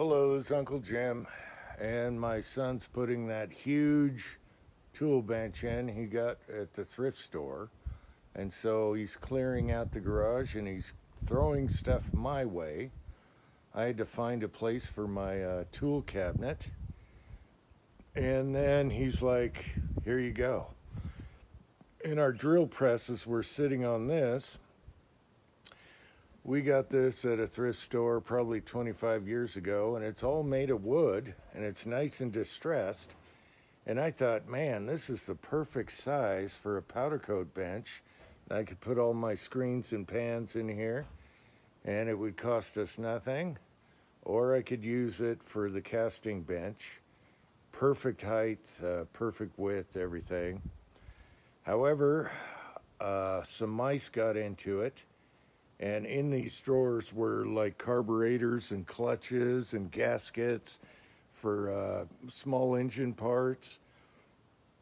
Hello, it's Uncle Jim, and my son's putting that huge tool bench in he got at the thrift store, and so he's clearing out the garage and he's throwing stuff my way. I had to find a place for my tool cabinet, and then he's like, "Here you go." And our drill presses were sitting on this. We got this at a thrift store probably 25 years ago, and it's all made of wood and it's nice and distressed. And I thought, man, this is the perfect size for a powder coat bench. I could put all my screens and pans in here, and it would cost us nothing. Or I could use it for the casting bench. Perfect height, perfect width, everything. However, some mice got into it. And in these drawers were like carburetors and clutches and gaskets for small engine parts.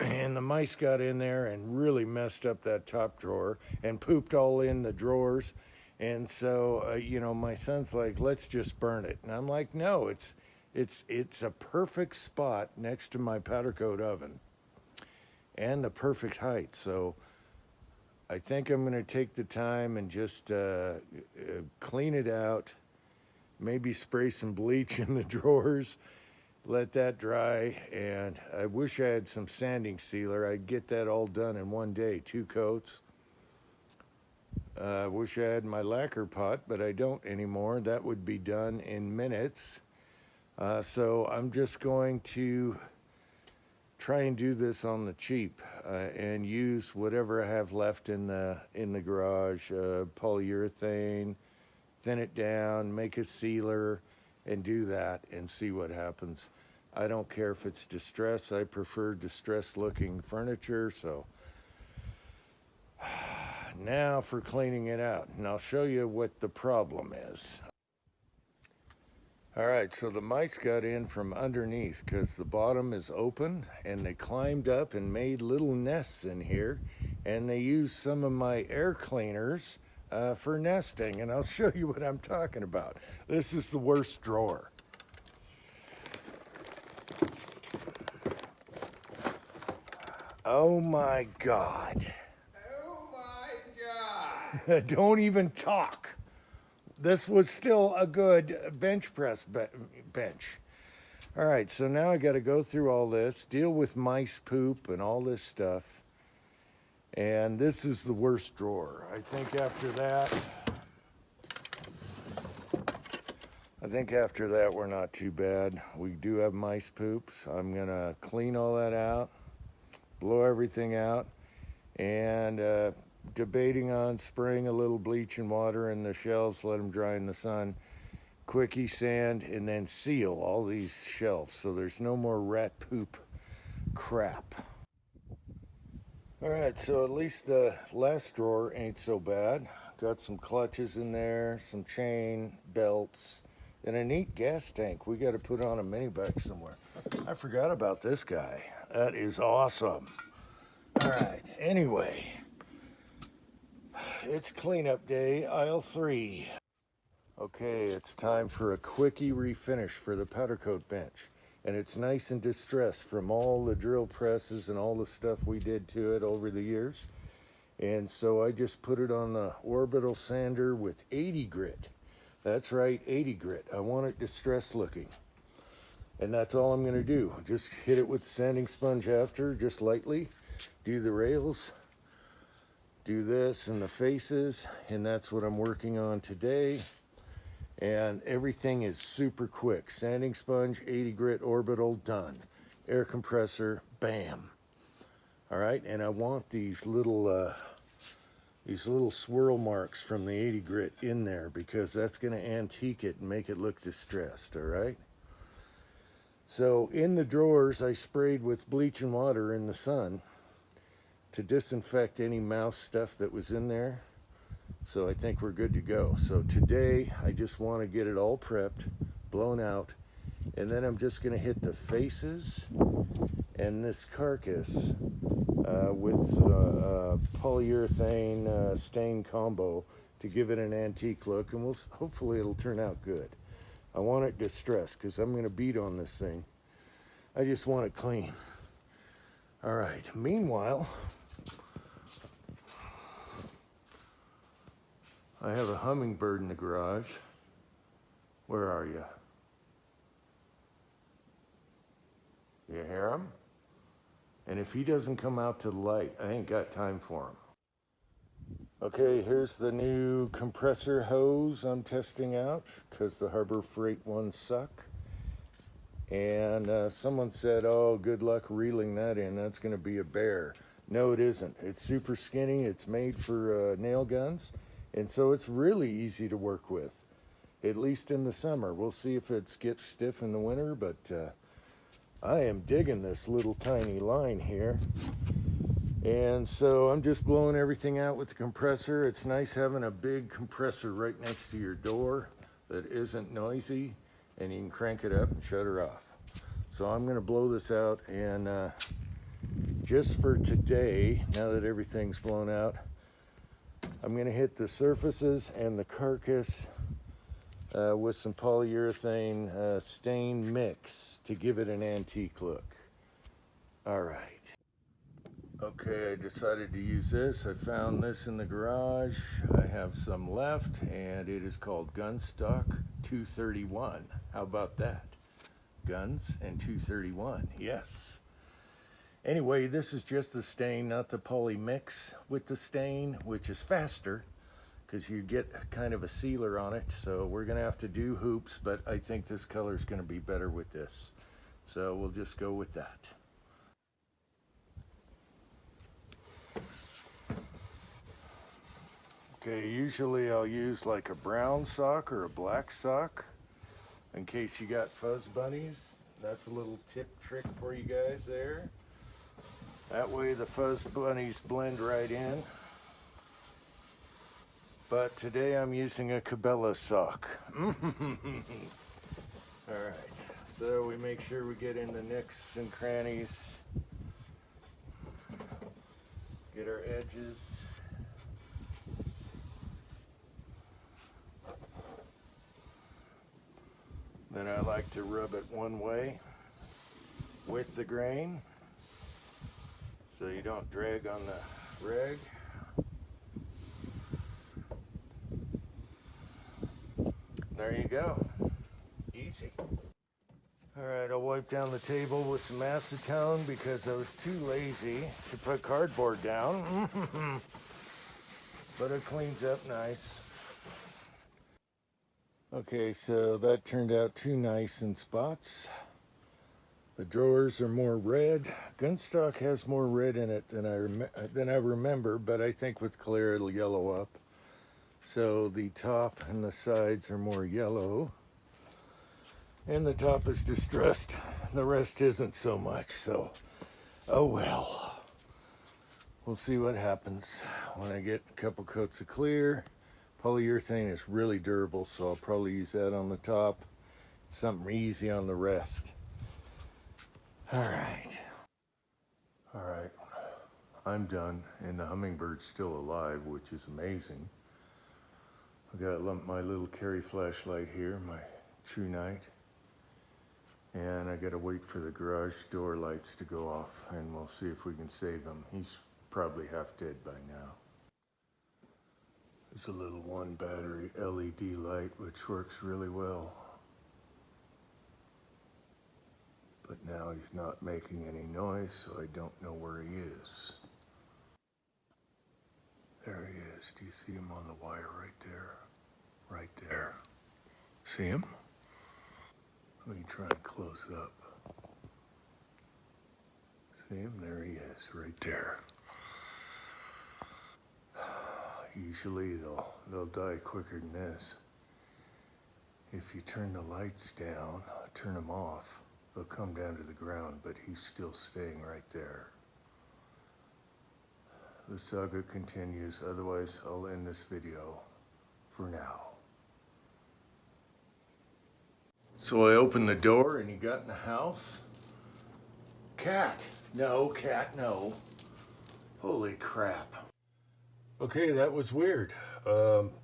And the mice got in there and really messed up that top drawer and pooped all in the drawers. And so, my son's like, "Let's just burn it." And I'm like, "No, it's a perfect spot next to my powder coat oven and the perfect height." So I think I'm going to take the time and just clean it out, maybe spray some bleach in the drawers, let that dry, and I wish I had some sanding sealer. I'd get that all done in one day, 2 coats. I wish I had my lacquer pot, but I don't anymore. That would be done in minutes. So I'm just going to try and do this on the cheap and use whatever I have left in the garage, polyurethane, thin it down, make a sealer, and do that and see what happens. I don't care if it's distress. I prefer distress looking furniture. So now for cleaning it out, and I'll show you what the problem is. All right, so the mice got in from underneath because the bottom is open, and they climbed up and made little nests in here, and they used some of my air cleaners for nesting, and I'll show you what I'm talking about. This is the worst drawer. Oh my God. Oh my God! Don't even talk. This was still a good bench press bench. All right, so now I got to go through all this, deal with mice poop and all this stuff. And this is the worst drawer. I think after that we're not too bad. We do have mice poop, so I'm going to clean all that out, blow everything out, and debating on spraying a little bleach and water in the shelves, let them dry in the sun, quickie sand, and then seal all these shelves so there's no more rat poop crap. All right, so at least the last drawer ain't so bad. Got some clutches in there, some chain, belts, and a neat gas tank. We got to put on a mini bike somewhere. I forgot about this guy. That is awesome. All right, anyway, it's cleanup day, aisle 3. Okay, it's time for a quickie refinish for the powder coat bench. And it's nice and distressed from all the drill presses and all the stuff we did to it over the years. And so I just put it on the orbital sander with 80 grit. That's right, 80 grit. I want it distressed looking. And that's all I'm gonna do. Just hit it with the sanding sponge after, just lightly. Do the rails, do this and the faces, and that's what I'm working on today. And everything is super quick. Sanding sponge, 80 grit orbital, done. Air compressor, bam. All right, and I want these little swirl marks from the 80 grit in there because that's gonna antique it and make it look distressed, all right? So in the drawers, I sprayed with bleach and water in the sun to disinfect any mouse stuff that was in there. So I think we're good to go. So today I just want to get it all prepped, blown out, and then I'm just going to hit the faces and this carcass with polyurethane stain combo to give it an antique look, and hopefully it'll turn out good. I want it distressed because I'm going to beat on this thing. I just want it clean. All right. Meanwhile, I have a hummingbird in the garage. Where are you? You hear him? And if he doesn't come out to the light, I ain't got time for him. Okay, here's the new compressor hose I'm testing out because the Harbor Freight ones suck. And someone said, oh, good luck reeling that in. That's going to be a bear. No, it isn't. It's super skinny. It's made for nail guns. And so it's really easy to work with, at least in the summer. We'll see if it gets stiff in the winter, but I am digging this little tiny line here. And so I'm just blowing everything out with the compressor. It's nice having a big compressor right next to your door that isn't noisy, and you can crank it up and shut her off. So I'm going to blow this out, and just for today, now that everything's blown out, I'm going to hit the surfaces and the carcass with some polyurethane stain mix to give it an antique look. All right. Okay, I decided to use this. I found this in the garage. I have some left, and it is called Gunstock 231. How about that? Guns and 231, yes. Anyway, this is just the stain, not the poly mix with the stain, which is faster because you get kind of a sealer on it. So we're gonna have to do hoops, but I think this color is gonna be better with this. So we'll just go with that. Okay, usually I'll use like a brown sock or a black sock in case you got fuzz bunnies. That's a little tip trick for you guys there. That way the fuzz bunnies blend right in. But today I'm using a Cabela sock. All right, so we make sure we get in the nooks and crannies. Get our edges. Then I like to rub it one way with the grain so you don't drag on the rag. There you go. Easy. All right, I'll wipe down the table with some acetone because I was too lazy to put cardboard down. But it cleans up nice. Okay, so that turned out too nice in spots. The drawers are more red. Gunstock has more red in it than I remember, but I think with clear it'll yellow up. So the top and the sides are more yellow. And the top is distressed. The rest isn't so much, so oh well. We'll see what happens when I get a couple coats of clear. Polyurethane is really durable, so I'll probably use that on the top. Something easy on the rest. All right. I'm done, and the hummingbird's still alive, which is amazing. I got my little carry flashlight here, my True Night. And I gotta wait for the garage door lights to go off, and we'll see if we can save him. He's probably half dead by now. There's a little one battery LED light which works really well. But now he's not making any noise, so I don't know where he is. There he is. Do you see him on the wire right there? Right there. See him? Let me try and close up. See him? There he is, right there. Usually they'll die quicker than this. If you turn the lights down, turn them off, they'll come down to the ground, but he's still staying right there. The saga continues, otherwise I'll end this video for now. So I opened the door and he got in the house. Cat. No, cat, no. Holy crap. Okay, that was weird.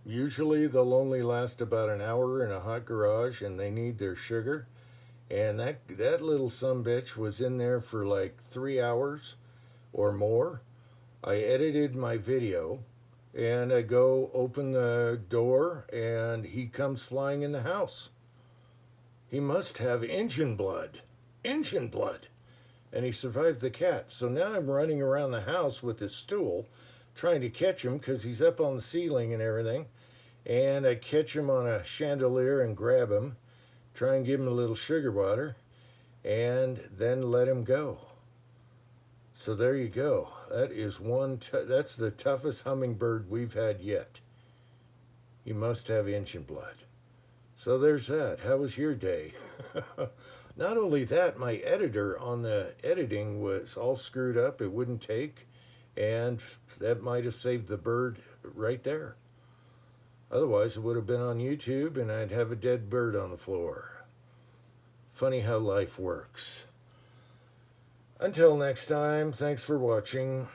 Usually they'll only last about an hour in a hot garage and they need their sugar. And that little sumbitch was in there for like 3 hours or more. I edited my video and I go open the door and he comes flying in the house. He must have engine blood. Engine blood. And he survived the cat. So now I'm running around the house with this stool trying to catch him because he's up on the ceiling and everything. And I catch him on a chandelier and grab him, try and give him a little sugar water, and then let him go. So there you go. That is that's the toughest hummingbird we've had yet. He must have engine blood. So there's that. How was your day? Not only that, my editor on the editing was all screwed up. It wouldn't take, and that might have saved the bird right there. Otherwise, it would have been on YouTube and I'd have a dead bird on the floor. Funny how life works. Until next time, thanks for watching.